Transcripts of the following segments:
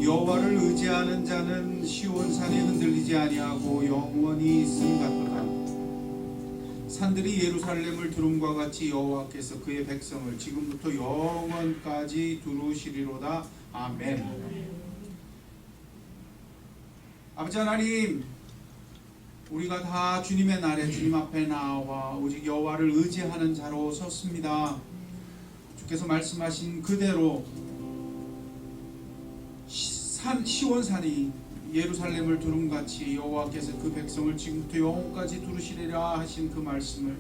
여호와를 의지하는 자는 시온산이 흔들리지 아니하고 영원히 있음 같도다. 산들이 예루살렘을 두름과 같이 여호와께서 그의 백성을 지금부터 영원까지 두루시리로다. 아멘. 아버지 하나님, 우리가 다 주님의 날에 주님 앞에 나와 오직 여호와를 의지하는 자로 섰습니다. 주께서 말씀하신 그대로 시온산이 예루살렘을 두름같이 여호와께서 그 백성을 지금부터 영원까지 두르시리라 하신 그 말씀을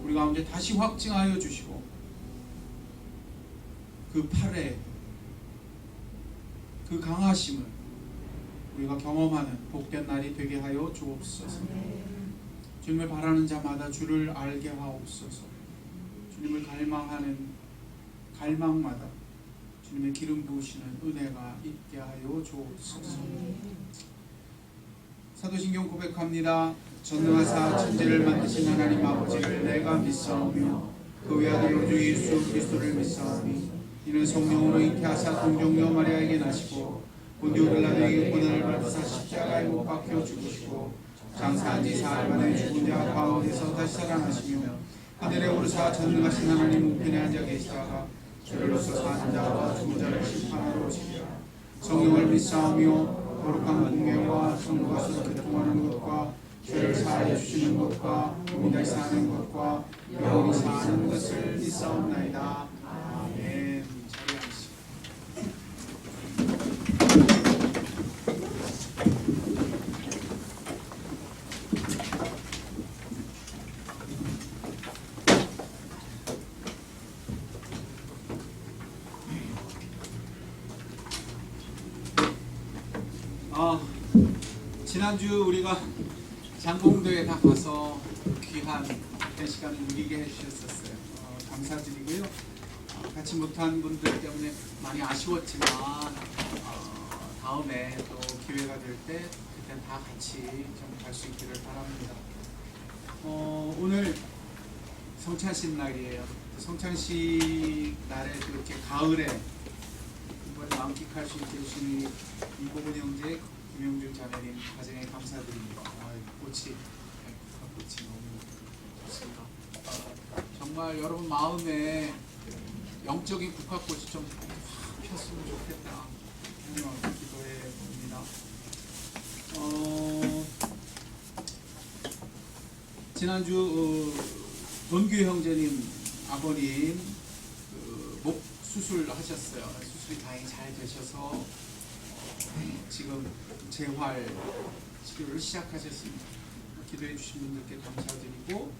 우리 가운데 다시 확증하여 주시고, 그 팔에 그 강하심을 우리가 경험하는 복된 날이 되게 하여 주옵소서. 주님을 바라는 자마다 주를 알게 하옵소서. 주님을 갈망하는 갈망마다 주님의 기름 부으시는 은혜가 있게 하여 주옵소서. 사도신경 고백합니다. 전능하사 천지를 만드신 하나님 아버지를 내가 믿사오며 그 외아들 우주 예수 그리스도를 믿사오니 이는 성령으로 잉태하사 동정녀 마리아에게 나시고 본디오 빌라도에게 고난을 받으사 십자가에 못 박혀 죽으시고 장사한 지 사흘 만에 죽은 자 가운데서 다시 살아나시며 하늘에 오르사 전능하신 하나님 우편에 앉아 계시다가 죄로서 사는 자와 죽은 자를 심판하러 오시리라. 성령을 믿사오며 거룩한 공명과 성부가 교통하는 것과 죄를 사하여 주시는 것과 몸이 사는 것과 영원히 사는 것을 믿사옵나이다. 아멘. 자리에 앉으시고. 지난주 우리가 장공도에 다 가서 귀한 시간을 누리게 해주셨었어요. 감사드리고요. 같이 못한 분들 때문에 많이 아쉬웠지만 다음에 또 기회가 될 때 그때 다 같이 좀 갈 수 있기를 바랍니다. 오늘 성찬식 날이에요. 성찬식 날에 이렇게 가을에 한번 만끽할 수 있게 해주신 이보근 형제, 김영준 자매님 가정에 감사드립니다. 꽃이 너무 좋습니다. 정말 여러분 마음에 영적인 국화꽃이 좀 확 폈으면 좋겠다 하는 기도해 봅니다. 지난주 돈규 형제님 아버님 목 수술하셨어요. 수술이 다행히 잘 되셔서 지금 재활 치료를 시작하셨습니다. 기도해 주신 분들께 감사드리고,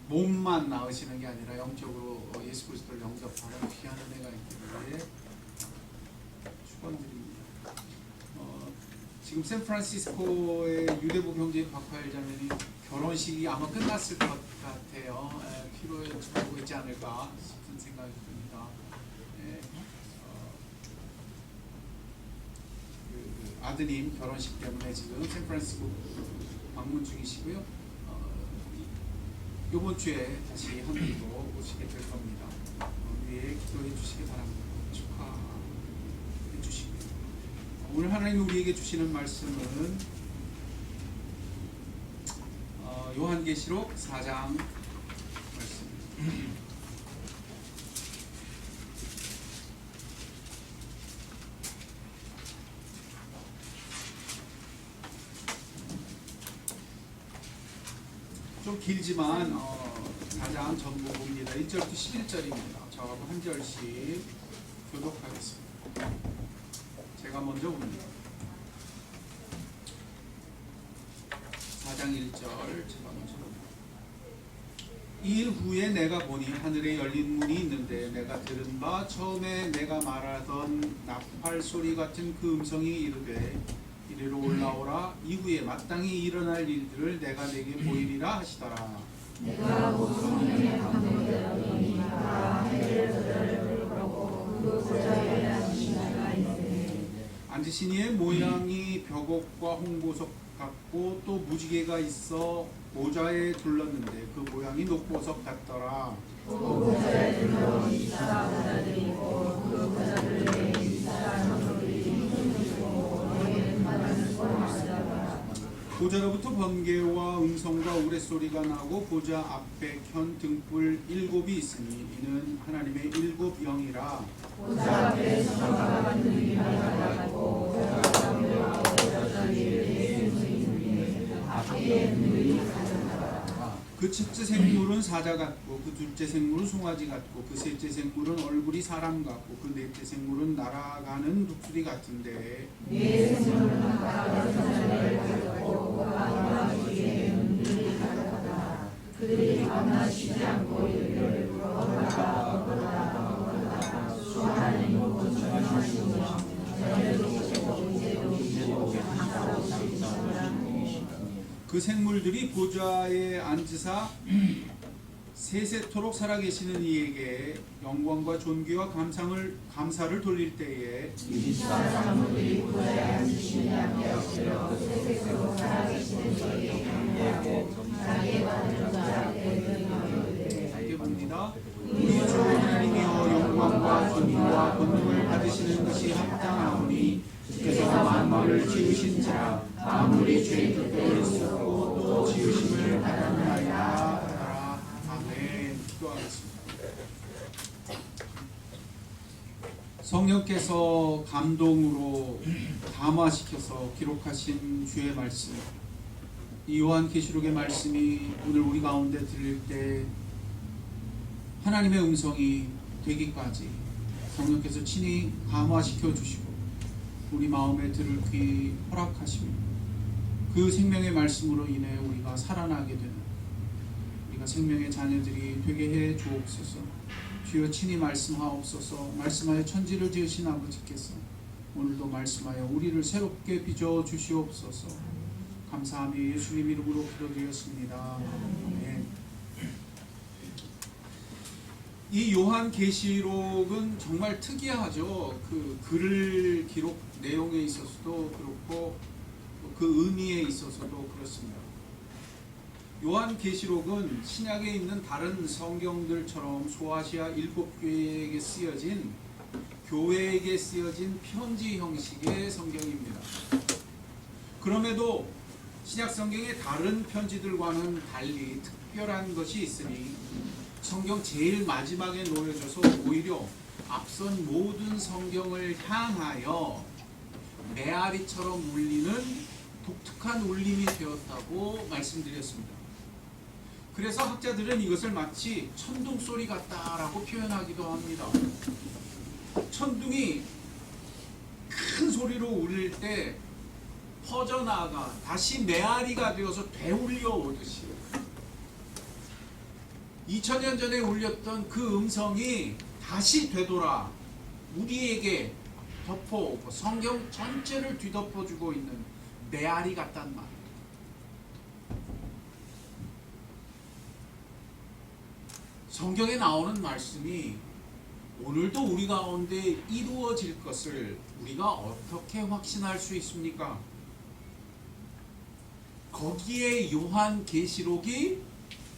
몸만 나으시는 게 아니라 영적으로 예수 그리스도를 영접하는 귀한 은혜가 있기를 축원드립니다. 지금 샌프란시스코의 유대부 형제인 박화일 자매님 결혼식이 아마 끝났을 것 같아요. 피로에 죽고 있지 않을까 싶은 생각이 듭니다. 아드님 결혼식 때문에 지금 샌프란시스코 방문 중이시고요. 이번 주에 다시 한국으로 오시게 될 겁니다. 위에 기도해 주시기 바랍니다. 축하해 주시고요. 오늘 하나님이 우리에게 주시는 말씀은 요한계시록 4장 말씀입니다. 좀 길지만 4장 전부 봅니다. 1절부터 11절입니다. 저하고 한 절씩 교독하겠습니다. 제가 먼저 봅니다. 4장 1절 제가 먼저 봅니다. 이 후에 내가 보니 하늘에 열린 문이 있는데 내가 들은 바 처음에 내가 말하던 나팔 소리 같은 그 음성이 이르되 이리로 올라오라. 이후에 마땅히 일어날 일들을 내가 내게 보이리라 하시더라. 내가 모성의 방문되었노니가 하늘의 저자를 보고 그 보좌에 앉으신 이가 있으니 앉으신 이의 모양이 벽옥과 홍보석 같고 또 무지개가 있어 보좌에 둘렀는데 그 모양이 녹보석 같더라. 그 보좌에 둘러 24보좌들이 있고 보좌로부터 번개와 음성과 우레소리가 나고 보좌 앞에 현 등불 7이 있으니 이는 하나님의 7 영이라. 보좌 앞에 성령과 같은 눈이 밝아가지고 보좌 명령하고 보좌 위에 예수님이 앞에 눈이 가득하다. 그 첫째 생물은 사자 같고 그 둘째 생물은 송아지 같고 그 셋째 생물은 얼굴이 사람 같고 그 넷째 생물은 날아가는 독수리 같은데 네 생물은 각각 천사를 가졌고 마지막 뒤에 눈이 가득하다. 그들이 밤낮 쉬지 않고 이르기를 얻어라 수하나님 온전하시며 전에도 계시고 이제도 계시고 항상 오시는 그 생물들이 보좌에 앉으사 세세토록 살아계시는 이에게 영광과 존귀와 감사를 돌릴 때에 24사물들이 보좌에 앉으신 이하께 엎드려 세세토록 살아계시는 이에게 경배하고 자기의 받은 자에게 드리되 알게 봅니다. 우리 주 하나님이여 영광과 존귀와 권능을 받으시는 것이 합당하오니 주께서 만물을 지으신지라 만물이 죄 득대에 있었고 또 지으심을 받았나이다. 아멘. 기도하겠습니다. 성령께서 감동으로 담화시켜서 기록하신 주의 말씀, 이 요한계시록의 말씀이 오늘 우리 가운데 들릴 때 하나님의 음성이 되기까지 성령께서 친히 감화시켜 주시고 우리 마음에 들을 귀 허락하시며 그 생명의 말씀으로 인해 우리가 살아나게 되는 우리가 생명의 자녀들이 되게 해 주옵소서. 주여 친히 말씀하옵소서. 말씀하여 천지를 지으신 아버지께서 오늘도 말씀하여 우리를 새롭게 빚어 주시옵소서. 감사하며 예수님 이름으로 기도드렸습니다. 아멘. 이 요한계시록은 정말 특이하죠. 그 글을 기록 내용에 있어서도 그렇고 그 의미에 있어서도 그렇습니다. 요한계시록은 신약에 있는 다른 성경들처럼 소아시아 7교회에게 쓰여진 교회에게 쓰여진 편지 형식의 성경입니다. 그럼에도 신약 성경의 다른 편지들과는 달리 특별한 것이 있으니 성경 제일 마지막에 놓여져서 오히려 앞선 모든 성경을 향하여 메아리처럼 울리는 독특한 울림이 되었다고 말씀드렸습니다. 그래서 학자들은 이것을 마치 천둥 소리 같다라고 표현하기도 합니다. 천둥이 큰 소리로 울릴 때 퍼져나가 다시 메아리가 되어서 되울려 오듯이 2000년 전에 울렸던 그 음성이 다시 되돌아 우리에게 덮어오고 성경 전체를 뒤덮어주고 있는 메아리 같단 말이에요. 성경에 나오는 말씀이 오늘도 우리 가운데 이루어질 것을 우리가 어떻게 확신할 수 있습니까? 거기에 요한계시록이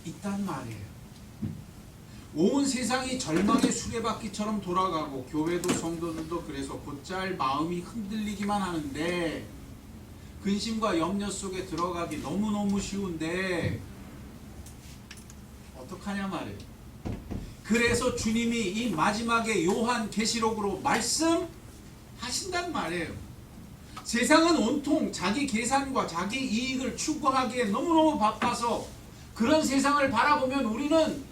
있단 말이에요. 온 세상이 절망의 수레바퀴처럼 돌아가고 교회도 성도들도 그래서 곧잘 마음이 흔들리기만 하는데 근심과 염려 속에 들어가기 너무너무 쉬운데 어떡하냐 말이에요. 그래서 주님이 이 마지막에 요한계시록으로 말씀하신단 말이에요. 세상은 온통 자기 계산과 자기 이익을 추구하기에 너무너무 바빠서 그런 세상을 바라보면 우리는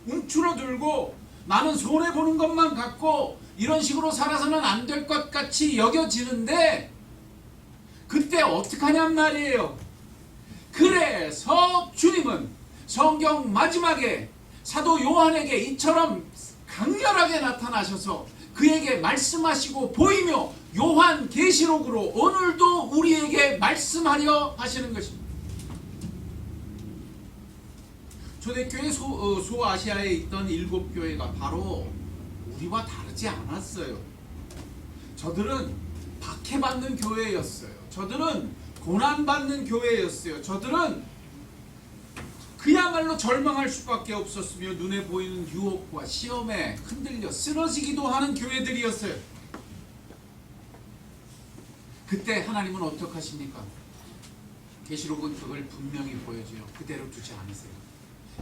움츠러들고 나는 손해보는 것만 갖고 이런 식으로 살아서는 안 될 것 같이 여겨지는데 그때 어떡하냔 말이에요. 그래서 주님은 성경 마지막에 사도 요한에게 이처럼 강렬하게 나타나셔서 그에게 말씀하시고 보이며 요한계시록으로 오늘도 우리에게 말씀하려 하시는 것입니다. 초대교회 소아시아에 있던 7교회가 바로 우리와 다르지 않았어요. 저들은 박해받는 교회였어요. 저들은 고난받는 교회였어요. 저들은 그야말로 절망할 수밖에 없었으며 눈에 보이는 유혹과 시험에 흔들려 쓰러지기도 하는 교회들이었어요. 그때 하나님은 어떻게 하십니까? 계시록은 그걸 분명히 보여줘요. 그대로 두지 않으세요.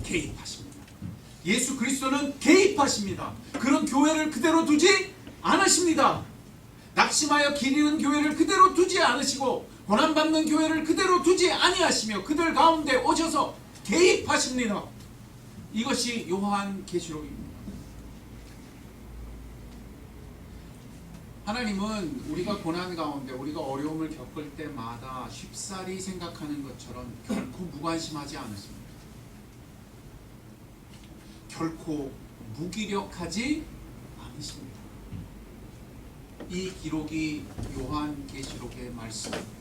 개입하십니다. 예수 그리스도는 개입하십니다. 그런 교회를 그대로 두지 않으십니다. 낙심하여 길 잃은 교회를 그대로 두지 않으시고 고난받는 교회를 그대로 두지 아니하시며 그들 가운데 오셔서 개입하십니다. 이것이 요한계시록입니다. 하나님은 우리가 고난 가운데 우리가 어려움을 겪을 때마다 쉽사리 생각하는 것처럼 결코 무관심하지 않으십니다. 결코 무기력하지 않으십니다. 이 기록이 요한계시록의 말씀입니다.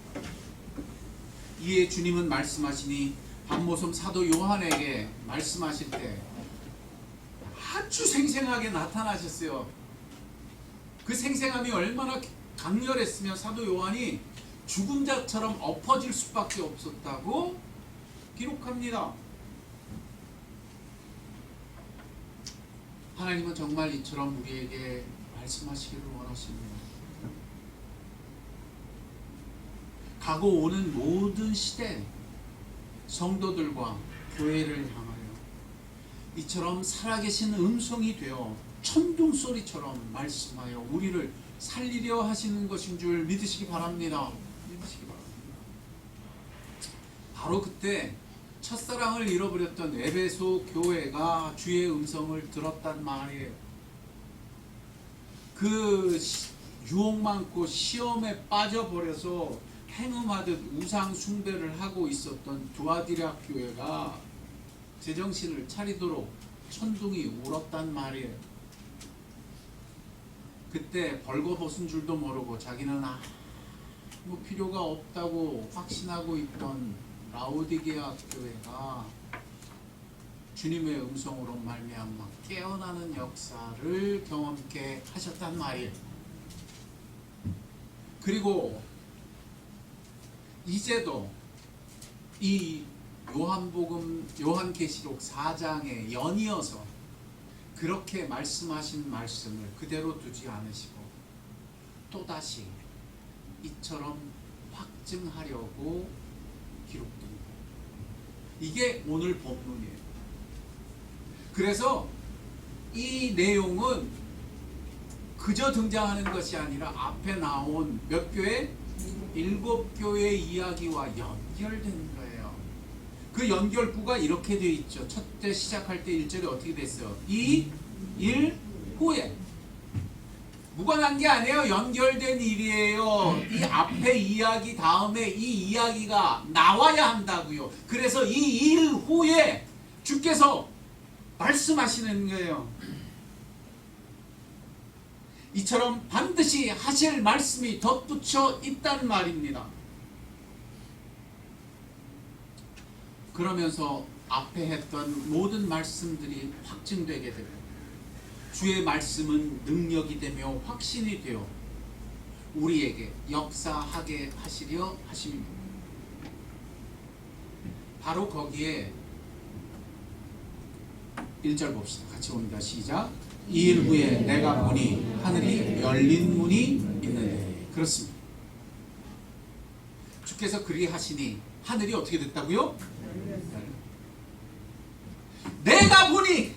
이에 주님은 말씀하시니 반모섬 사도 요한에게 말씀하실 때 아주 생생하게 나타나셨어요. 그 생생함이 얼마나 강렬했으면 사도 요한이 죽은 자처럼 엎어질 수밖에 없었다고 기록합니다. 하나님은 정말 이처럼 우리에게 말씀하시기를 원하십니다. 가고 오는 모든 시대 성도들과 교회를 향하여 이처럼 살아계신 음성이 되어 천둥 소리처럼 말씀하여 우리를 살리려 하시는 것인 줄 믿으시기 바랍니다. 믿으시기 바랍니다. 바로 그때 첫사랑을 잃어버렸던 에베소 교회가 주의 음성을 들었단 말이에요. 그 유혹 많고 시험에 빠져버려서 행음하듯 우상 숭배를 하고 있었던 두아디라 교회가 제정신을 차리도록 천둥이 울었단 말이에요. 그때 벌거벗은 줄도 모르고 자기는 아무 필요가 없다고 확신하고 있던 라오디게아 교회가 주님의 음성으로 말미암아 깨어나는 역사를 경험케 하셨단 말이에요. 그리고 이제도 이 요한계시록 4장에 연이어서 그렇게 말씀하신 말씀을 그대로 두지 않으시고 또다시 이처럼 확증하려고 기록됩니다. 이게 오늘 본문이에요. 그래서 이 내용은 그저 등장하는 것이 아니라 앞에 나온 몇 교회? 7교회 이야기와 연결된 거예요. 그 연결구가 이렇게 되어 있죠. 첫째 시작할 때 1절에 어떻게 됐어요? 이 일 후에. 무관한 게 아니에요. 연결된 일이에요. 이 앞에 이야기 다음에 이 이야기가 나와야 한다고요. 그래서 이 일 후에 주께서 말씀하시는 거예요. 이처럼 반드시 하실 말씀이 덧붙여 있단 말입니다. 그러면서 앞에 했던 모든 말씀들이 확증되게 됩니다. 주의 말씀은 능력이 되며 확신이 되어 우리에게 역사하게 하시려 하십니다. 바로 거기에 1절 봅시다. 같이 봅니다. 시작. 이 일 후에 내가 보니 하늘이 열린 문이 있는데. 그렇습니다. 주께서 그리하시니 하늘이 어떻게 됐다고요? 내가 보니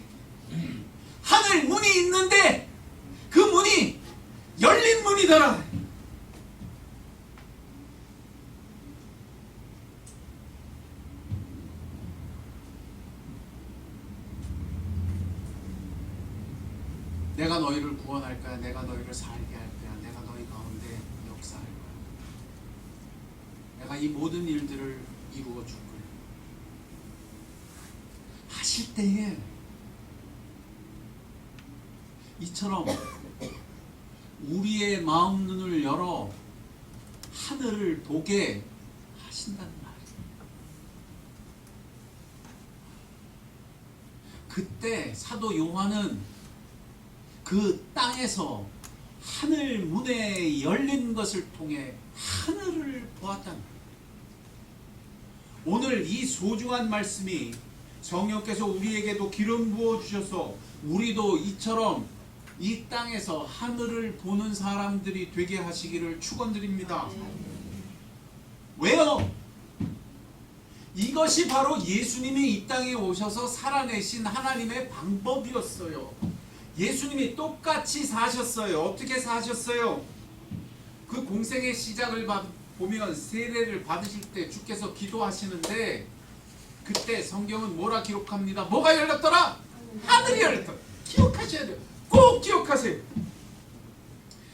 하늘 문이 있는데 그 문이 열린 문이더라. 내가 너희를 구원할 거야. 내가 너희를 살게 할 거야. 내가 너희 가운데 역사할 거야. 내가 이 모든 일들을 이루어 줄 거야. 하실 때에 이처럼 우리의 마음 눈을 열어 하늘을 보게 하신다는 말이에요. 그때 사도 요한은 그 땅에서 하늘 문에 열린 것을 통해 하늘을 보았다는 거예요. 오늘 이 소중한 말씀이 성령께서 우리에게도 기름 부어 주셔서 우리도 이처럼 이 땅에서 하늘을 보는 사람들이 되게 하시기를 축원드립니다. 왜요? 이것이 바로 예수님이 이 땅에 오셔서 살아내신 하나님의 방법이었어요. 예수님이 똑같이 사셨어요. 어떻게 사셨어요? 그 공생의 시작을 보면 세례를 받으실 때 주께서 기도하시는데 그때 성경은 뭐라 기록합니다. 뭐가 열렸더라? 하늘이 열렸더라. 기억하셔야 돼요. 꼭 기억하세요.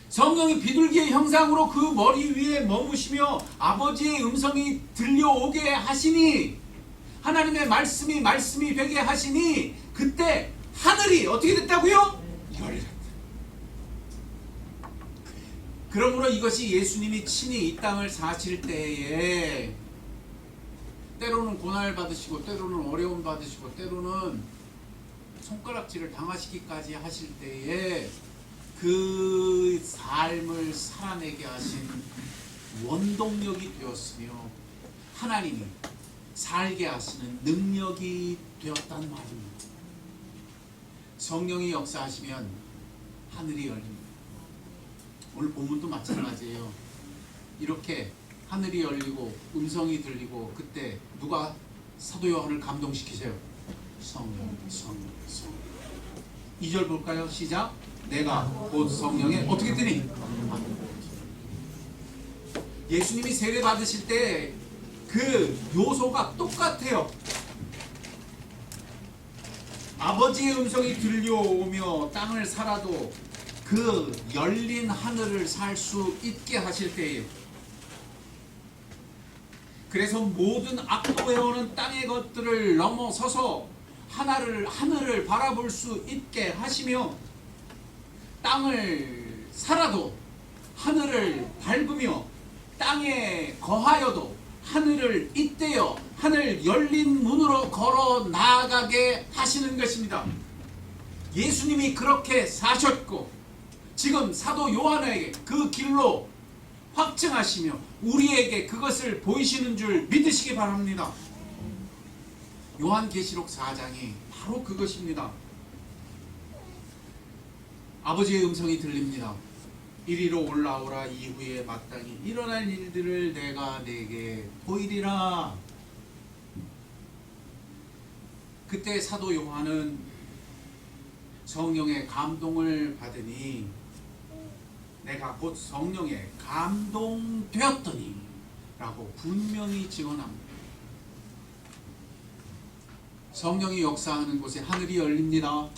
성령이 비둘기의 형상으로 그 머리 위에 머무시며 아버지의 음성이 들려오게 하시니, 하나님의 말씀이 되게 하시니, 그때 하늘이 어떻게 됐다고요? 열렸다. 그러므로 이것이 예수님이 친히 이 땅을 사실 때에 때로는 고난을 받으시고 때로는 어려움 받으시고 때로는 손가락질을 당하시기까지 하실 때에 그 삶을 살아내게 하신 원동력이 되었으며 하나님이 살게 하시는 능력이 되었단 말입니다. 성령이 역사하시면 하늘이 열립니다. 오늘 본문도 마찬가지예요. 이렇게 하늘이 열리고 음성이 들리고 그때 누가 사도 요한을 감동시키세요? 성령. 2절 볼까요? 시작. 내가 곧 성령에 어떻게 뜨니? 예수님이 세례 받으실 때 그 요소가 똑같아요. 아버지의 음성이 들려오며 땅을 살아도 그 열린 하늘을 살 수 있게 하실 때예요. 그래서 모든 악도해오는 땅의 것들을 넘어서서 하늘을 바라볼 수 있게 하시며 땅을 살아도 하늘을 밟으며 땅에 거하여도 하늘을 잇대어 하늘 열린 문으로 걸어 나아가게 하시는 것입니다. 예수님이 그렇게 사셨고 지금 사도 요한에게 그 길로 확증하시며 우리에게 그것을 보이시는 줄 믿으시기 바랍니다. 요한계시록 4장이 바로 그것입니다. 아버지의 음성이 들립니다. 이리로 올라오라. 이후에 마땅히 일어날 일들을 내가 네게 보이리라. 그때 사도 요한은 성령의 감동을 받으니 내가 곧 성령에 감동되었더니 라고 분명히 증언합니다. 성령이 역사하는 곳에 하늘이 열립니다.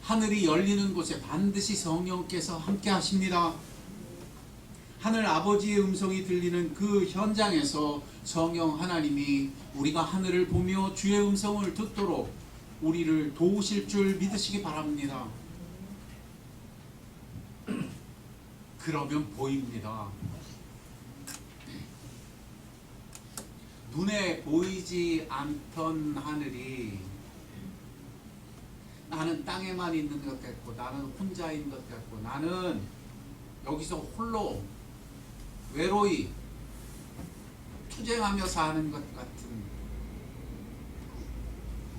하늘이 열리는 곳에 반드시 성령께서 함께 하십니다. 하늘 아버지의 음성이 들리는 그 현장에서 성령 하나님이 우리가 하늘을 보며 주의 음성을 듣도록 우리를 도우실 줄 믿으시기 바랍니다. 그러면 보입니다. 눈에 보이지 않던 하늘이 나는 땅에만 있는 것 같고 나는 혼자인 것 같고 나는 여기서 홀로 외로이 투쟁하며 사는 것 같은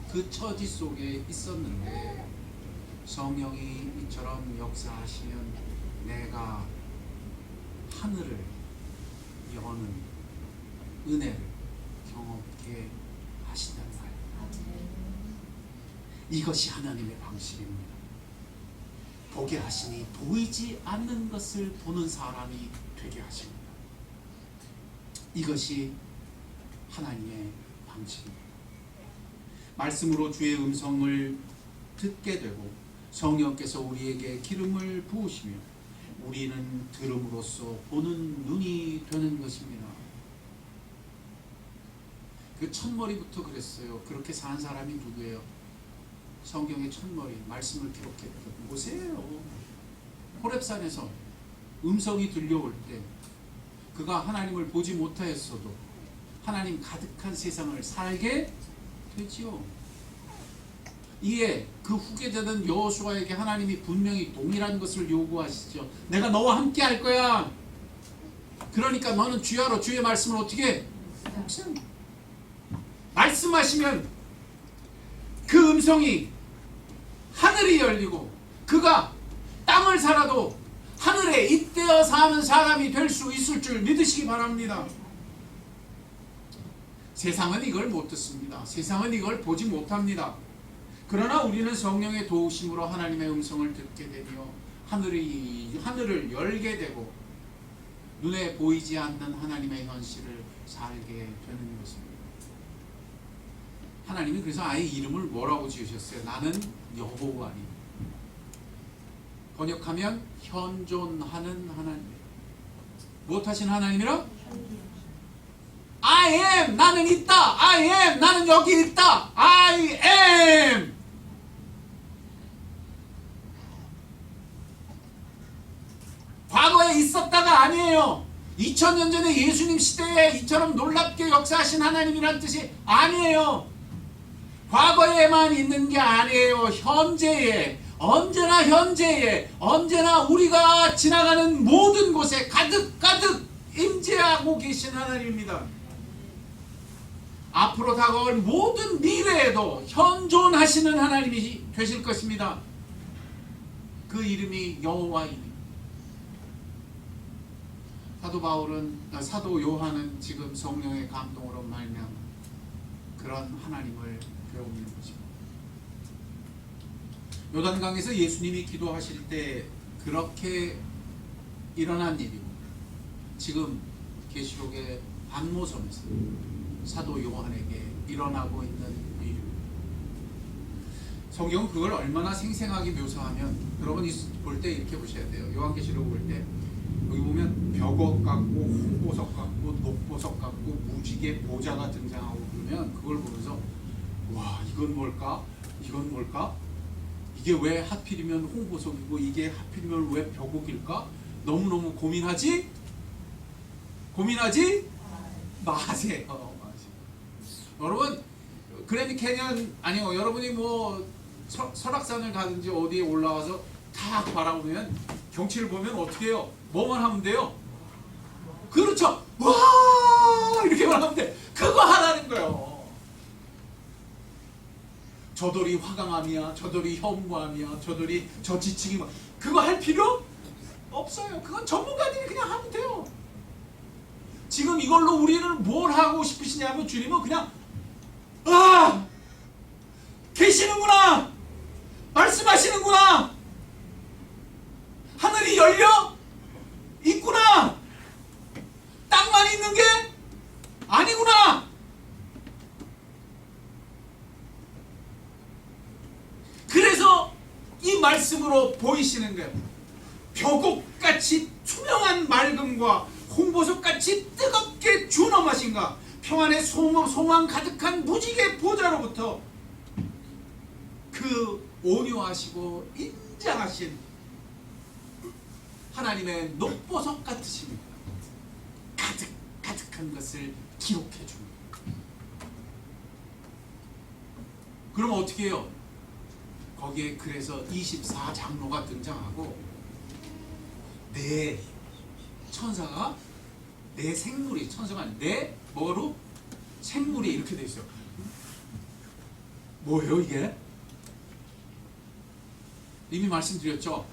그 처지 속에 있었는데 성령이 이처럼 역사하시면 내가 하늘을 여는 은혜를 경험케 하신단 말이에요. 이것이 하나님의 방식입니다. 보게 하시니 보이지 않는 것을 보는 사람이 되게 하십니다. 이것이 하나님의 방식입니다. 말씀으로 주의 음성을 듣게 되고 성령께서 우리에게 기름을 부으시며 우리는 들음으로써 보는 눈이 되는 것입니다. 그 첫머리부터 그랬어요. 그렇게 산 사람이 누구예요? 성경의 첫머리 말씀을 기록했던 모세예요. 호렙산에서 음성이 들려올 때 그가 하나님을 보지 못하였어도 하나님 가득한 세상을 살게 되지요. 이에 그 후계자된 여호수아에게 하나님이 분명히 동일한 것을 요구하시죠. 내가 너와 함께 할 거야. 그러니까 너는 주야로 주의 말씀을 어떻게 해? 말씀하시면 그 음성이 하늘이 열리고 그가 땅을 살아도 하늘에 잇대어 사는 사람이 될 수 있을 줄 믿으시기 바랍니다. 세상은 이걸 못 듣습니다. 세상은 이걸 보지 못합니다. 그러나 우리는 성령의 도우심으로 하나님의 음성을 듣게 되며 하늘을 열게 되고 눈에 보이지 않는 하나님의 현실을 살게 되는 것입니다. 하나님이 그래서 아예 이름을 뭐라고 지으셨어요? 나는 여호와니. 번역하면 현존하는 하나님. 무엇하신 하나님이라? I am, 나는 있다. I am, 나는 여기 있다. I am. 과거에 있었다가 아니에요. 2000년 전에 예수님 시대에 이처럼 놀랍게 역사하신 하나님이란 뜻이 아니에요. 과거에만 있는 게 아니에요. 현재에, 언제나 현재에, 언제나 우리가 지나가는 모든 곳에 가득 임재하고 계신 하나님입니다. 앞으로 다가올 모든 미래에도 현존하시는 하나님이 되실 것입니다. 그 이름이 여호와이니. 사도 요한은 지금 성령의 감동으로 말미암아 그런 하나님을 배우는 것입니다. 요단강에서 예수님이 기도하실 때 그렇게 일어난 일이고, 지금 계시록의 반모섬에서 사도 요한에게 일어나고 있는 일입니다. 성경은 그걸 얼마나 생생하게 묘사하면, 여러분 볼 때 이렇게 보셔야 돼요. 요한계시록 볼 때 여기 보면 벽옥 같고 홍보석 같고 녹보석 같고 무지개 보좌가 등장하고 그러면 그걸 보면서 와, 이건 뭘까? 이건 뭘까? 이게 왜 하필이면 홍보석이고 이게 하필이면 왜 벽옥일까? 너무너무 고민하지 마세요. 여러분 그랜드 캐년 아니요, 여러분이 뭐 설악산을 가든지 어디에 올라와서 다 바라보면 경치를 보면 어떻게 해요? 뭐만 하면 돼요? 그렇죠. 와, 이렇게만 하면 돼. 그거 하라는 거예요. 저돌이 화강암이야, 저돌이 현무암이야, 저돌이 저지층이, 그거 할 필요 없어요. 그건 전문가들이 그냥 하면 돼요. 지금 이걸로 우리는 뭘 하고 싶으시냐면, 주님은 그냥 계시는구나, 말씀하시는구나, 하늘이 열려 있구나, 땅만 있는 게 아니구나. 그래서 이 말씀으로 보이시는 거예요. 벽옥같이 투명한 맑음과 홍보석같이 뜨겁게 준엄하신가, 평안의 소망 가득한 무지개 보좌로부터 그 온유하시고 인자하신 하나님의 녹보석 같으십니다. 가득한 것을 기록해 줍니다. 그럼 어떻게 해요? 거기에 그래서 24장로가 등장하고 네 천사가, 네 생물이, 천사가 아니라 네 뭐로? 생물이 이렇게 돼 있어요. 뭐예요 이게? 이미 말씀드렸죠.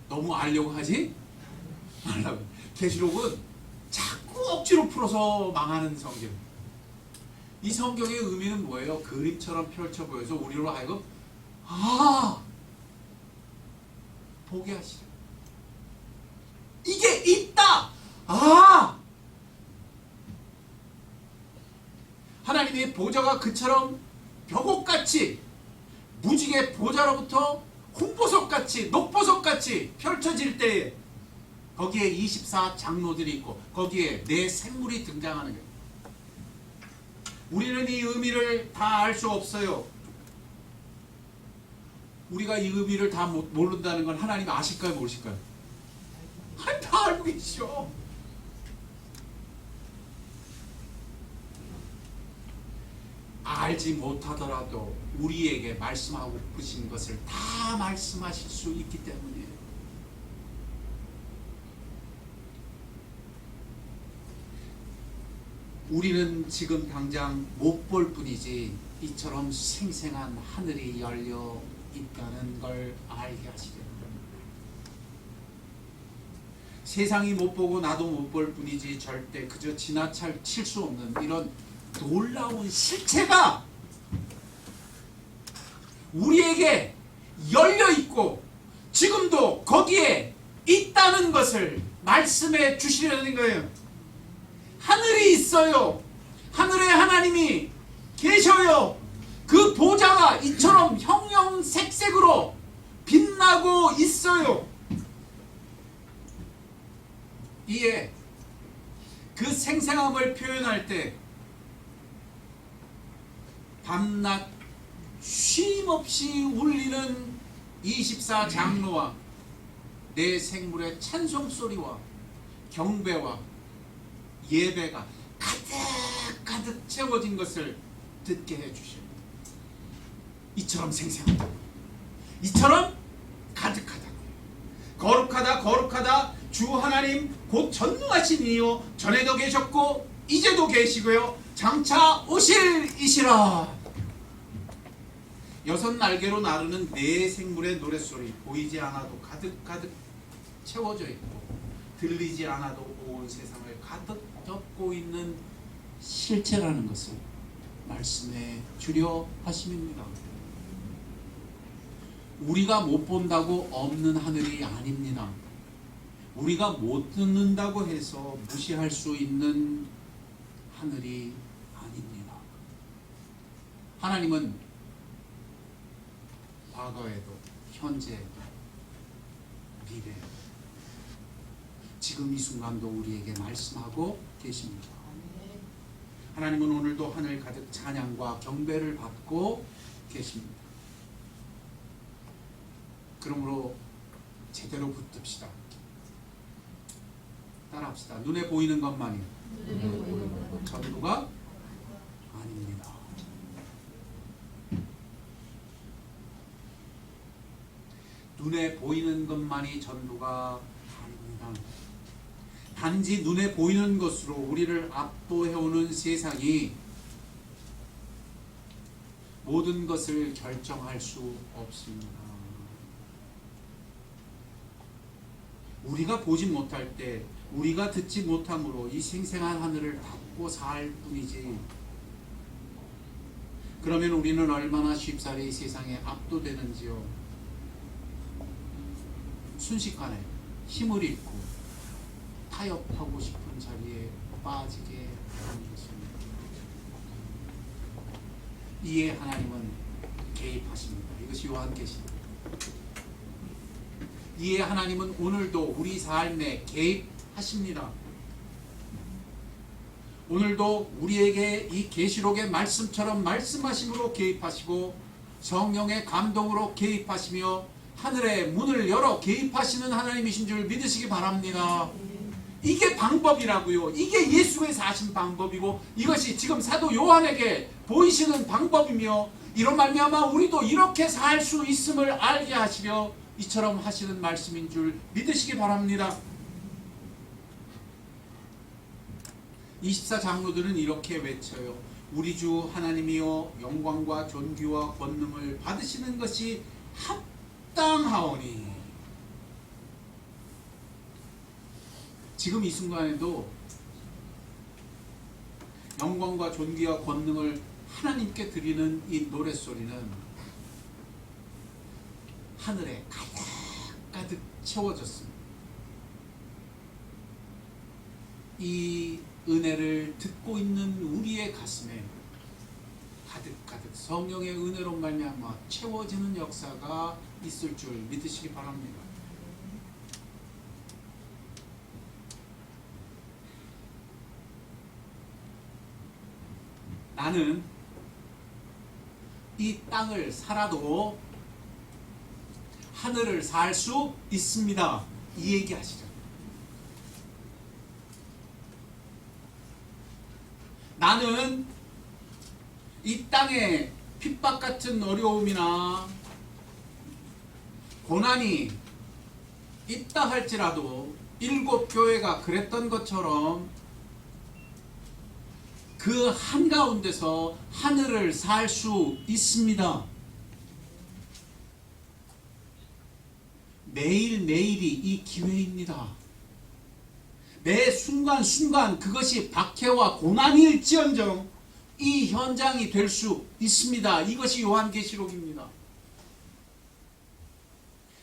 너무 알려고 하지 말라고. 계시록은 자꾸 억지로 풀어서 망하는 성경. 이 성경의 의미는 뭐예요? 그림처럼 펼쳐 보여서 우리로 하여금 보게 하시죠. 이게 있다. 하나님의 보좌가 그처럼 벽옥같이 무지개 보좌로부터 홍보석같이 녹보석같이 펼쳐질 때에 거기에 24장로들이 있고 거기에 네 생물이 등장하는 거예요. 우리는 이 의미를 다 알 수 없어요. 우리가 이 의미를 다 모른다는 건 하나님 아실까요, 모르실까요? 다 알고 계시죠. 알지 못하더라도 우리에게 말씀하고 싶으신 것을 다 말씀하실 수 있기 때문이에요. 우리는 지금 당장 못 볼 뿐이지 이처럼 생생한 하늘이 열려 있다는 걸 알게 하시게 됩니다. 세상이 못 보고 나도 못 볼 뿐이지 절대 그저 지나칠 수 없는 이런 놀라운 실체가 우리에게 열려 있고 지금도 거기에 있다는 것을 말씀해 주시려는 거예요. 하늘이 있어요. 하늘에 하나님이 계셔요. 그 보좌가 이처럼 형형색색으로 빛나고 있어요. 이에 그 생생함을 표현할 때 밤낮 쉼없이 울리는 24장로와 내 생물의 찬송소리와 경배와 예배가 가득 채워진 것을 듣게 해주십니다. 이처럼 생생하다, 이처럼 가득하다, 거룩하다 주 하나님 곧 전능하신 이요 전에도 계셨고 이제도 계시고요 장차 오실 이시라. 6 날개로 나르는 네 생물의 노랫소리, 보이지 않아도 가득 채워져 있고 들리지 않아도 온 세상을 가득 덮고 있는 실체라는 것을 말씀해 주려 하심입니다. 우리가 못 본다고 없는 하늘이 아닙니다. 우리가 못 듣는다고 해서 무시할 수 있는 하늘이 아닙니다. 하나님은 과거에도 현재에도 미래에도 지금 이 순간도 우리에게 말씀하고 계십니다. 하나님은 오늘도 하늘 가득 찬양과 경배를 받고 계십니다. 그러므로 제대로 붙듭시다. 따라합시다. 눈에 보이는 것만이 전부가 아닙니다. 눈에 보이는 것만이 전부가 아닙니다. 단지 눈에 보이는 것으로 우리를 압도해오는 세상이 모든 것을 결정할 수 없습니다. 우리가 보지 못할 때, 우리가 듣지 못함으로 이 생생한 하늘을 닫고 살 뿐이지, 그러면 우리는 얼마나 쉽사리 이 세상에 압도되는지요. 순식간에 힘을 잃고 타협하고 싶은 자리에 빠지게 하는 것입니다. 이에 하나님은 개입하십니다. 이것이 요한계시입니다. 이에 하나님은 오늘도 우리 삶에 개입하십니다. 오늘도 우리에게 이 계시록의 말씀처럼 말씀하심으로 개입하시고 성령의 감동으로 개입하시며 하늘의 문을 열어 개입하시는 하나님이신 줄 믿으시기 바랍니다. 이게 방법이라고요. 이게 예수께서 하신 방법이고 이것이 지금 사도 요한에게 보이시는 방법이며 이런 말미암아 우리도 이렇게 살 수 있음을 알게 하시려 이처럼 하시는 말씀인 줄 믿으시기 바랍니다. 24장로들은 이렇게 외쳐요. 우리 주 하나님이여 영광과 존귀와 권능을 받으시는 것이 합당하오니. 지금 이 순간에도 영광과 존귀와 권능을 하나님께 드리는 이 노랫소리는 하늘에 가득 채워졌습니다. 이 은혜를 듣고 있는 우리의 가슴에 가득 성령의 은혜로 말미암아 채워지는 역사가 있을 줄 믿으시기 바랍니다. 나는 이 땅을 살아도 하늘을 살 수 있습니다. 이 얘기 하시죠. 나는 이 땅에 핍박 같은 어려움이나 고난이 있다 할지라도 일곱 교회가 그랬던 것처럼 그 한가운데서 하늘을 살 수 있습니다. 매일매일이 이 기회입니다. 매 순간순간 그것이 박해와 고난일지언정 이 현장이 될 수 있습니다. 이것이 요한계시록입니다.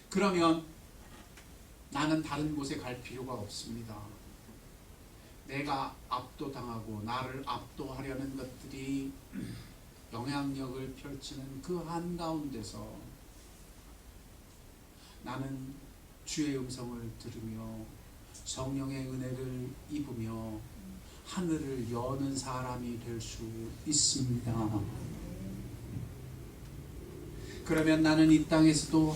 그러면 나는 다른 곳에 갈 필요가 없습니다. 내가 압도당하고 나를 압도하려는 것들이 영향력을 펼치는 그 한가운데서 나는 주의 음성을 들으며 성령의 은혜를 입으며 하늘을 여는 사람이 될 수 있습니다. 그러면 나는 이 땅에서도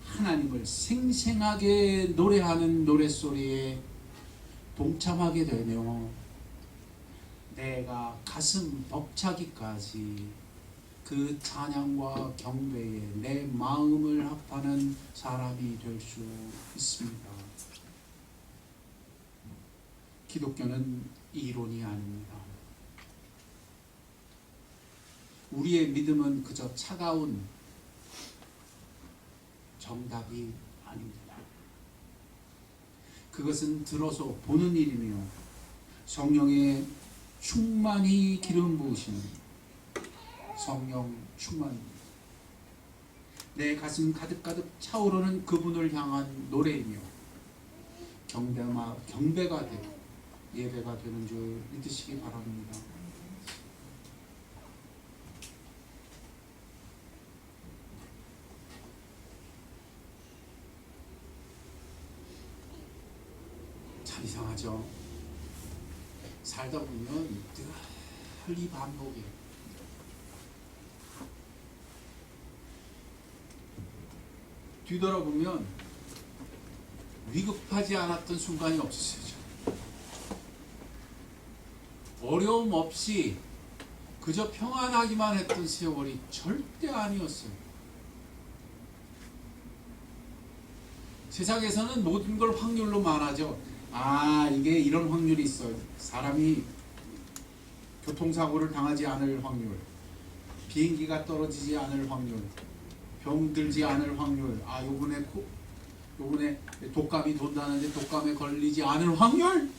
하나님을 생생하게 노래하는 노랫소리에 동참하게 되며 내가 가슴 벅차기까지 그 찬양과 경배에 내 마음을 합하는 사람이 될 수 있습니다. 기독교는 이론이 아닙니다. 우리의 믿음은 그저 차가운 정답이 아닙니다. 그것은 들어서 보는 일이며 성령의 충만히 기름 부으시는 성령 충만입니다. 내 가슴 가득가득 차오르는 그분을 향한 노래이며 경배가 되고 예배가 되는 줄 믿으시기 바랍니다. 참 이상하죠. 살다 보면 늘 이 반복이에요. 뒤돌아보면 위급하지 않았던 순간이 없었어요. 어려움 없이 그저 평안하기만 했던 세월이 절대 아니었어요. 세상에서는 모든 걸 확률로 말하죠. 이게 이런 확률이 있어요. 사람이 교통사고를 당하지 않을 확률, 비행기가 떨어지지 않을 확률, 병들지 않을 확률, 요번에 독감이 돈다는데 독감에 걸리지 않을 확률,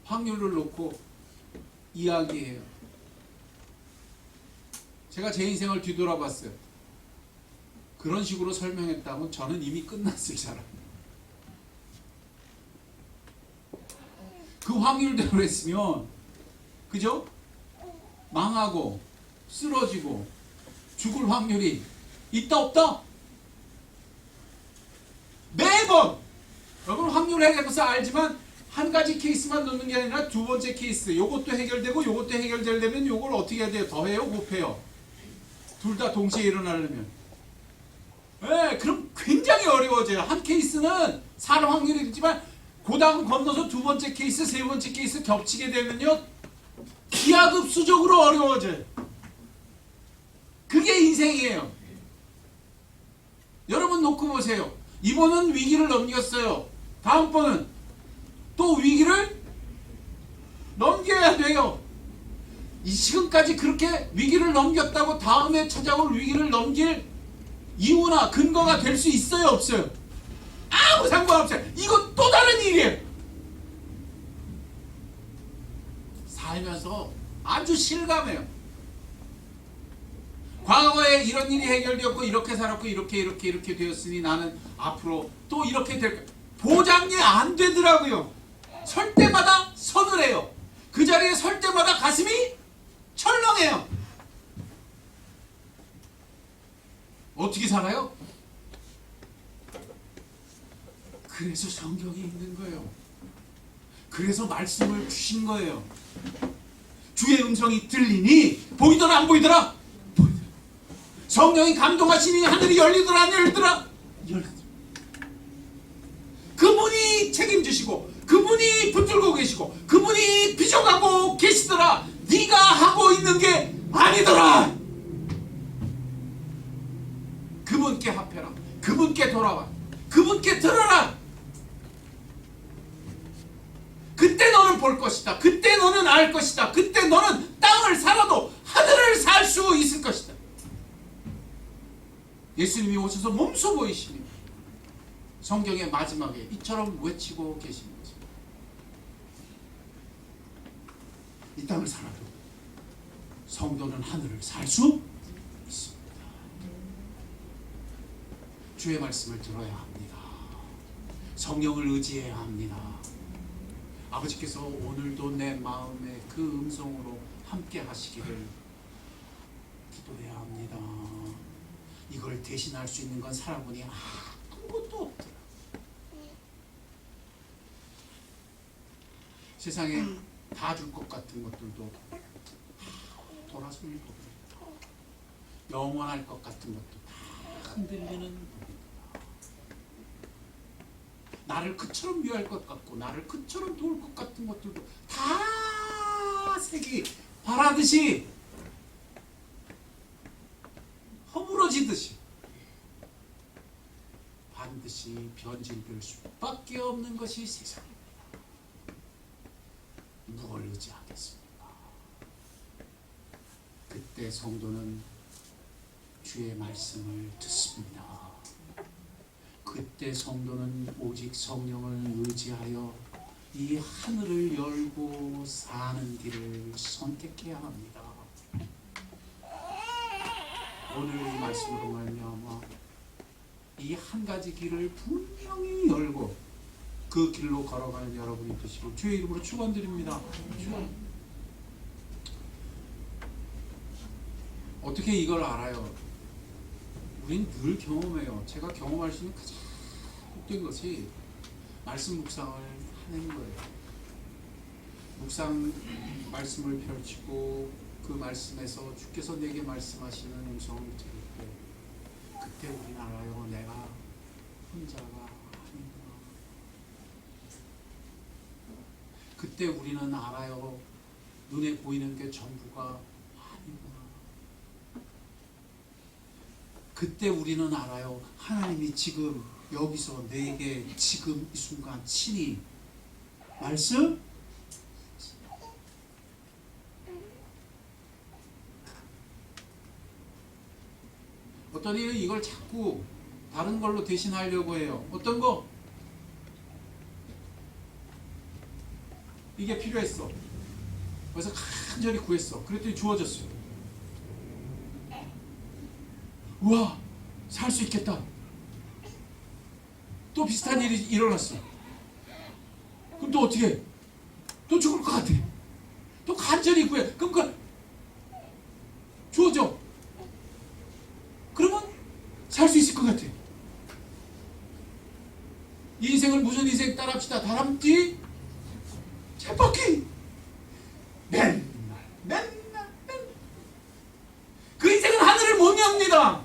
확률을 놓고 이야기해요. 제가 제 인생을 뒤돌아봤어요. 그런 식으로 설명했다면 저는 이미 끝났을 사람. 그 확률대로 했으면 그죠? 망하고 쓰러지고 죽을 확률이 있다 없다? 매번 여러분 확률 해결해서 알지만 한 가지 케이스만 놓는 게 아니라 두 번째 케이스 요것도 해결되고 요것도 해결되려면 요걸 어떻게 해야 돼요? 더해요? 곱해요? 둘 다 동시에 일어나려면 그럼 굉장히 어려워져요. 한 케이스는 사람 확률이 있지만 그 다음 건너서 두 번째 케이스, 세 번째 케이스 겹치게 되면요 기하급수적으로 어려워져요. 그게 인생이에요. 여러분 놓고 보세요. 이번은 위기를 넘겼어요. 다음번은 또 위기를 넘겨야 돼요. 이 시간까지 그렇게 위기를 넘겼다고 다음에 찾아올 위기를 넘길 이유나 근거가 될 수 있어요? 없어요? 아무 상관없어요. 이건 또 다른 일이에요. 살면서 아주 실감해요. 과거에 이런 일이 해결되었고 이렇게 살았고 이렇게 되었으니 나는 앞으로 또 이렇게 될 거야. 보장이 안 되더라고요. 설 때마다 서늘해요. 그 자리에 설 때마다 가슴이 철렁해요. 어떻게 살아요? 그래서 성경이 있는 거예요. 그래서 말씀을 주신 거예요. 주의 음성이 들리니 보이더라 안 보이더라? 보이더라. 성령이 감동하시니 하늘이 열리더라 안 열리더라? 열리더라. 그분이 책임지시고 그분이 붙들고 계시고 그분이 빚어가고 계시더라. 네가 하고 있는 게 아니더라. 그분께 합해라. 그분께 돌아와. 그분께 들어라. 그때 너는 볼 것이다. 그때 너는 알 것이다. 그때 너는 땅을 살아도 하늘을 살 수 있을 것이다. 예수님이 오셔서 몸소 보이시니 성경의 마지막에 이처럼 외치고 계신 거죠. 이 땅을 살아도 성도는 하늘을 살 수 있습니다. 주의 말씀을 들어야 합니다. 성령을 의지해야 합니다. 아버지께서 오늘도 내 마음에 그 음성으로 함께 하시기를 기도해야 합니다. 이걸 대신할 수 있는 건 사람이 아무것도 없더라. 세상에 다 줄 것 같은 것들도 돌아서는 법입니다. 영원할 것 같은 것도 다 흔들리는 법입니다. 나를 그처럼 미워할 것 같고 나를 그처럼 도울 것 같은 것들도 다 색이 바라듯이 허물어지듯이 반드시 변질될 수밖에 없는 것이 세상입니다. 무엇을 의지하겠습니까? 그때 성도는 주의 말씀을 듣습니다. 그때 성도는 오직 성령을 의지하여 이 하늘을 열고 사는 길을 선택해야 합니다. 오늘 이 말씀으로 말미암아 이 한 가지 길을 분명히 열고 그 길로 걸어가는 여러분이 되시고 주의 이름으로 축원드립니다. 어떻게 이걸 알아요? 우린 늘 경험해요. 제가 경험할 수 있는 가장 복된 것이 말씀 묵상을 하는 거예요. 묵상 말씀을 펼치고 그 말씀에서 주께서 내게 말씀하시는 음성을 들을 때 그때 우리는 알아요. 내가 혼자가 아니구나. 그때 우리는 알아요. 눈에 보이는 게 전부가 아니구나. 그때 우리는 알아요. 하나님이 지금 여기서 내게 지금 이 순간 친히 말씀 어떤 이는 이걸 자꾸 다른 걸로 대신하려고 해요. 어떤 거? 이게 필요했어. 그래서 간절히 구했어. 그랬더니 주어졌어요. 우와, 살 수 있겠다. 또 비슷한 일이 일어났어. 그럼 또 어떻게 해? 또 죽을 것 같아. 또 간절히 구해. 그럼 그 주어져. 그러면 살 수 있을 것 같아. 이 인생을 무슨 인생 따라합시다. 다람쥐 쳇바퀴. 맨날 그 인생은 하늘을 못 엽니다.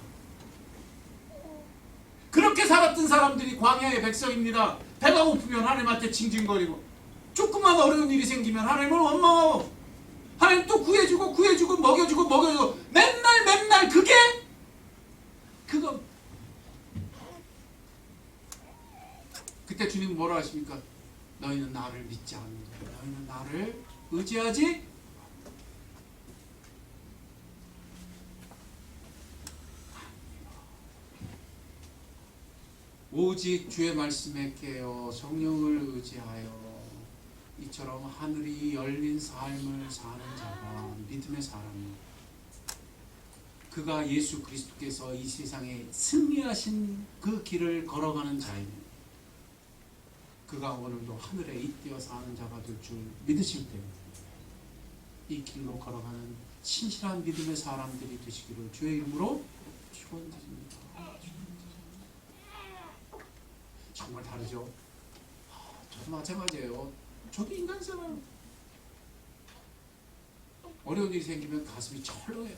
그렇게 살았던 사람들이 광야의 백성입니다. 배가 고프면 하나님한테 징징거리고 조금만 어려운 일이 생기면 하나님을 원망하고 하나님 또 구해주고 먹여주고 맨날 그거 그때 주님 뭐라 하십니까? 너희는 나를 믿지 않는다. 너희는 나를 의지하지 오직 주의 말씀에 깨어 성령을 의지하여 이처럼 하늘이 열린 삶을 사는 자가 믿음의 사람이요. 그가 예수 그리스도께서 이 세상에 승리하신 그 길을 걸어가는 자입니다. 그가 오늘도 하늘에 잇대어 사는 자가 될 줄 믿으실 때 이 길로 걸어가는 신실한 믿음의 사람들이 되시기를 주의 이름으로 축원드립니다. 정말 다르죠? 저도 마찬가지예요. 저도 인간이잖아요. 어려운 일이 생기면 가슴이 철렁해요.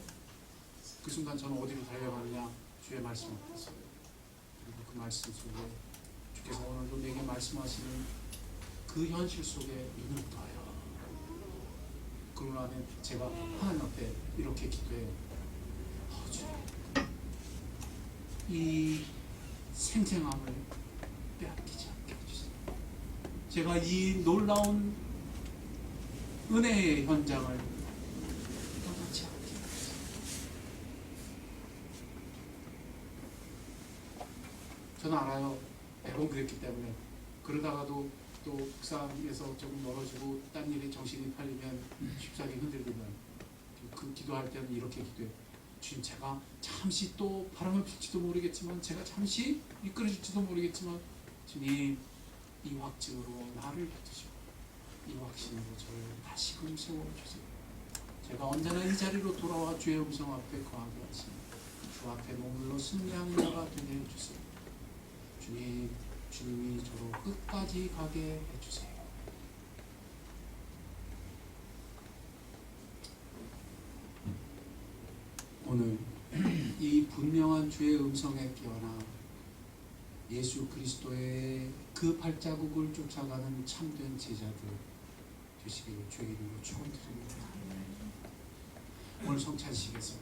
그 순간 저는 어디로 달려가느냐? 주의 말씀 앞에서요. 그리고 그 말씀 속에 주께서 오늘도 내게 말씀하시는 그 현실 속에 눈을 떠요. 그러고 나면 제가 하나님 앞에 이렇게 기도해요. 주님, 이 생생함을 빼앗기지 않게 해주세요. 제가 이 놀라운 은혜의 현장을 떠나지 않게 해주세요. 저는 알아요. 매번 그랬기 때문에. 그러다가도 또 묵상에서 조금 멀어지고 딴 일에 정신이 팔리면 쉽사리 흔들리면 그 기도할 때는 이렇게 기도해요. 주님, 제가 잠시 또 바람을 필지도 모르겠지만, 제가 잠시 미끄러질지도 모르겠지만, 주님 이 확증으로 나를 붙드시고 이 확신으로 저를 다시금 세워주세요. 제가 언제나 이 자리로 돌아와 주의 음성 앞에 거하게 하시며 주 앞에 머물러 승리하는 자가 되게 해주세요. 주님, 주님이 저로 끝까지 가게 해주세요. 오늘 이 분명한 주의 음성에 깨어나 예수 그리스도의 그 발자국을 쫓아가는 참된 제자들 되시기를 주의 이름으로 축원드립니다. 오늘 성찬식에서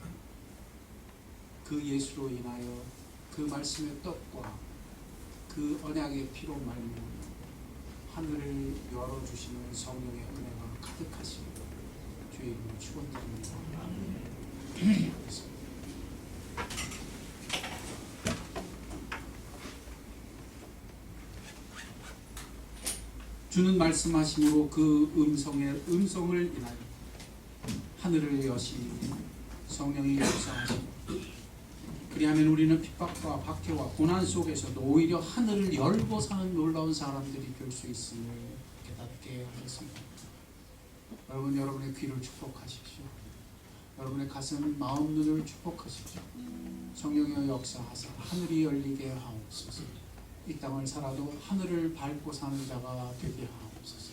그 예수로 인하여 그 말씀의 떡과 그 언약의 피로 말미암아 하늘을 열어주시는 성령의 은혜가 가득하시기를 주의 이름으로 축원드립니다. 주는 말씀하심으로 그 음성을 인하여 하늘을 여시니 성령이 역사하시고, 그리하면 우리는 핍박과 박해와 고난 속에서도 오히려 하늘을 열고 사는 놀라운 사람들이 될 수 있음을 깨닫게 하겠습니다. 여러분, 여러분의 귀를 축복하십시오. 여러분의 가슴, 마음, 눈을 축복하십시오. 성령의 역사하사 하늘이 열리게 하옵소서. 이 땅을 살아도 하늘을 밟고 사는 자가 되게 하옵소서.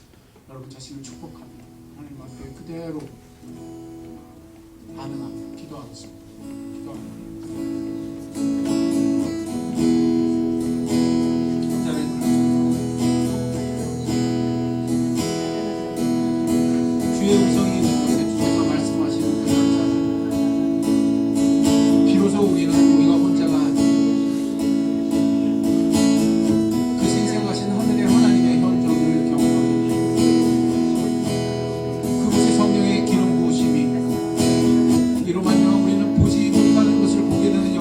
여러분 자신을 축복합니다. 하나님 앞에 그대로 반응합니다. 기도하겠습니다. 기도합니다. 주의 음성이 주께서 말씀하시는 그 날짜, 비로소 우리가 혼자가 아니고 그 생생하신 하늘의 하나님의 현존을 경험하게 됩니다. 그곳에 성령의 기름 부으심이 이로 말미암아 우리는 보지 못하는 것을 보게 되는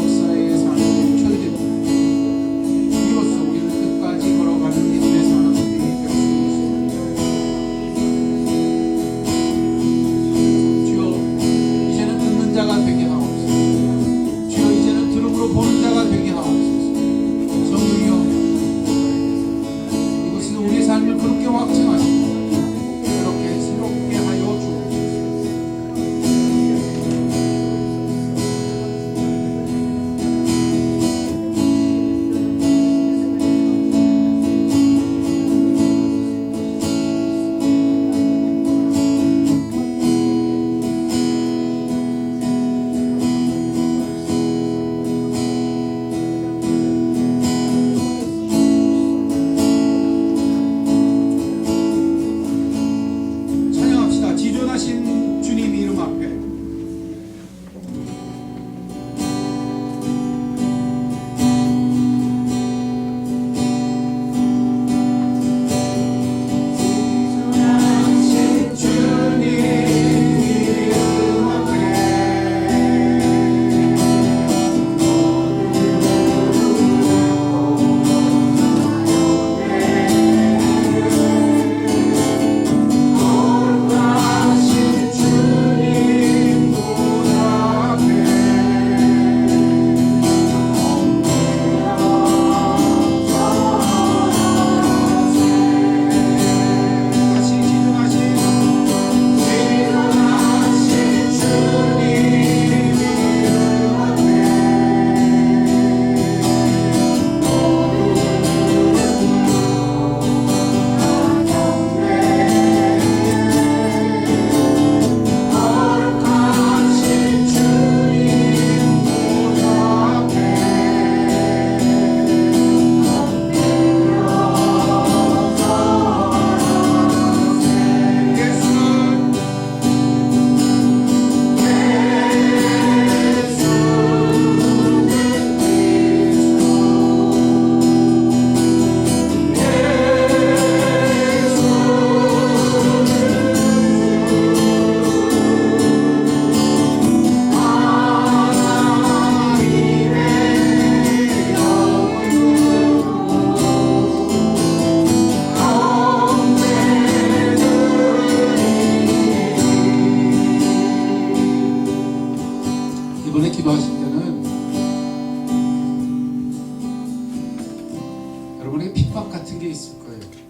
있을 거예요.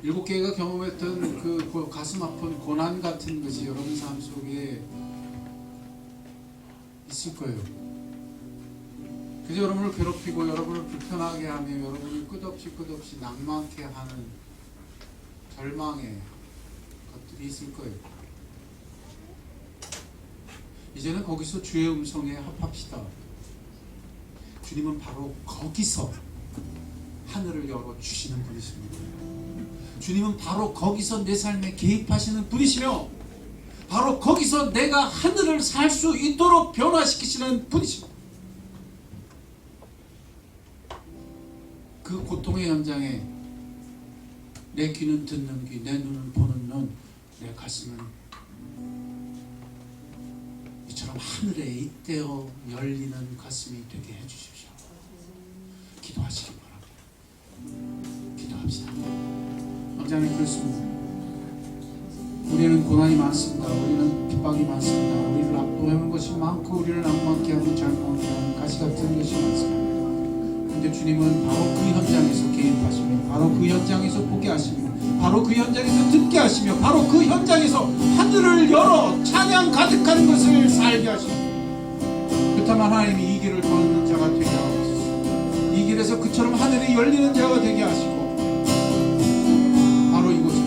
7개가 경험했던 그 가슴 아픈 고난 같은 것이 여러분 삶 속에 있을 거예요. 그저 여러분을 괴롭히고 여러분을 불편하게 하며 여러분을 끝없이 낭만케 하는 절망의 것들이 있을 거예요. 이제는 거기서 주의 음성에 합합시다. 주님은 바로 거기서 하늘을 열어주시는 분이십니다. 주님은 바로 거기서 내 삶에 개입하시는 분이시며 바로 거기서 내가 하늘을 살 수 있도록 변화시키시는 분이십니다. 그 고통의 현장에 내 귀는 듣는 귀, 내 눈은 보는 눈, 내 가슴은 이처럼 하늘에 잇대어 열리는 가슴이 되게 해주십시오. 기도하시기 바랍니다. 기도합시다. 왕자님 그렇습니다. 우리는 고난이 많습니다. 우리는 핍박이 많습니다. 우리를 압도하는 것이 많고 우리를 낭만케 하고 절망케 하는 가시 같은 것이 많습니다. 그런데 주님은 바로 그 현장에서 개입하시며 바로 그 현장에서 보게 하시며 바로 그 현장에서 듣게 하시며 바로 그 현장에서 하늘을 열어 찬양 가득한 것을 살게 하시며 그렇다면 하나님이 이 길을 걷는 자가 되게 하옵소서. 이 길에서 그처럼 하늘이 열리는 자가 되게 하시고 바로 이곳에서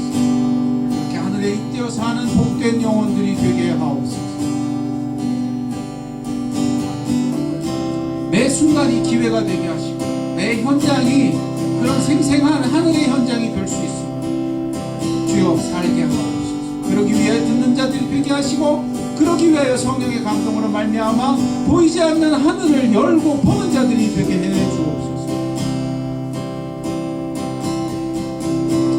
이렇게 하늘에 잇대어 사는 복된 영혼들이 되게 하옵소서. 매 순간이 기회가 되게 하시고 매 현장이 그런 생생한 하늘의 현장이 될 수 있습니다. 주여 살게 하옵소서. 그러기 위해 듣는 자들이 되게 하시고 그러기 위하여 성령의 감동으로 말미암아 보이지 않는 하늘을 열고 보는 자들이 되게 해 주옵소서.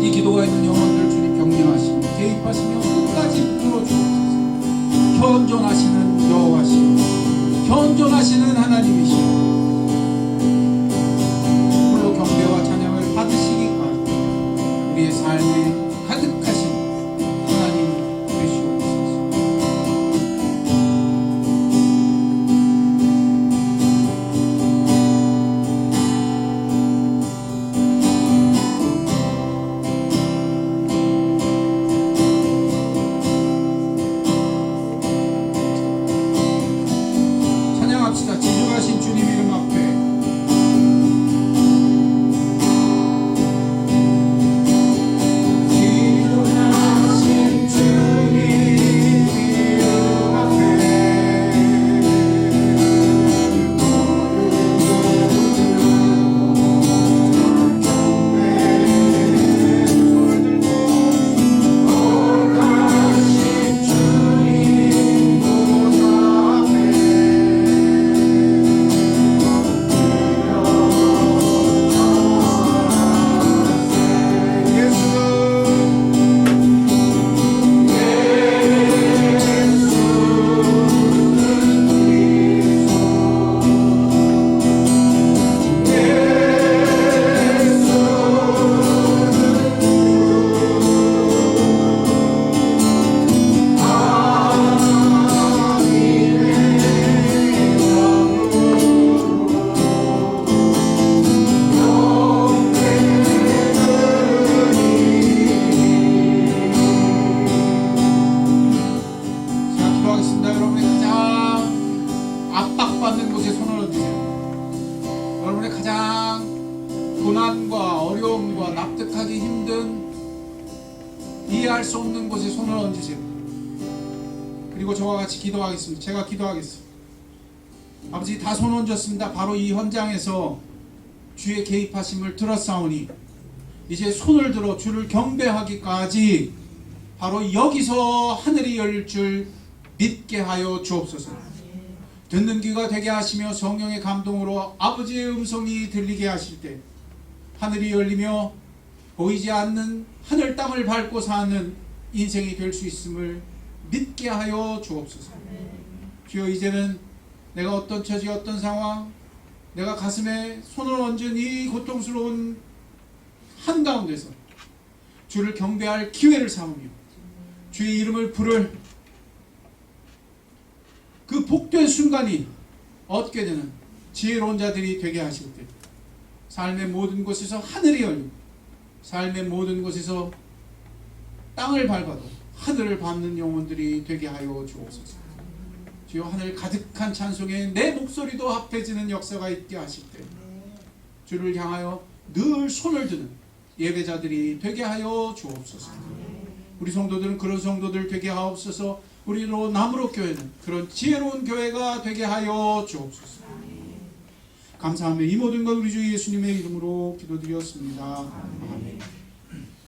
이 기도가 있는 영혼들 주님 격려하시고 개입하시며 끝까지 붙들어 주옵소서. 현존하시는 여호와시오 현존하시는 하나님이시오 홀로 경배와 찬양을 받으시기까지 우리의 삶에 가득하신 하나님 되시옵소서. 찬양합시다. 지존하신 주님 이름 앞에 지존하신 주님 이름 앞에 올라가신 주님 보좌 고난과 어려움과 납득하기 힘든 이해할 수 없는 곳에 손을 얹으세요. 그리고 저와 같이 기도하겠습니다. 제가 기도하겠습니다. 아버지 다 손 얹었습니다. 바로 이 현장에서 주의 개입하심을 들었사오니 이제 손을 들어 주를 경배하기까지 바로 여기서 하늘이 열릴 줄 믿게 하여 주옵소서. 듣는 귀가 되게 하시며 성령의 감동으로 아버지의 음성이 들리게 하실 때 하늘이 열리며 보이지 않는 하늘 땅을 밟고 사는 인생이 될 수 있음을 믿게 하여 주옵소서. 주여 이제는 내가 어떤 처지 어떤 상황 내가 가슴에 손을 얹은 이 고통스러운 한가운데서 주를 경배할 기회를 삼으며 주의 이름을 부를 그 복된 순간이 얻게 되는 지혜로운 자들이 되게 하실 때 삶의 모든 곳에서 하늘이 열리고 삶의 모든 곳에서 땅을 밟아도 하늘을 밟는 영혼들이 되게 하여 주옵소서. 주여, 하늘 가득한 찬송에 내 목소리도 합해지는 역사가 있게 하실 때 주를 향하여 늘 손을 드는 예배자들이 되게 하여 주옵소서. 우리 성도들은 그런 성도들 되게 하옵소서. 우리로 나무로 교회는 그런 지혜로운 교회가 되게 하여 주옵소서. 감사하며 이 모든 것 우리 주 예수님의 이름으로 기도드렸습니다.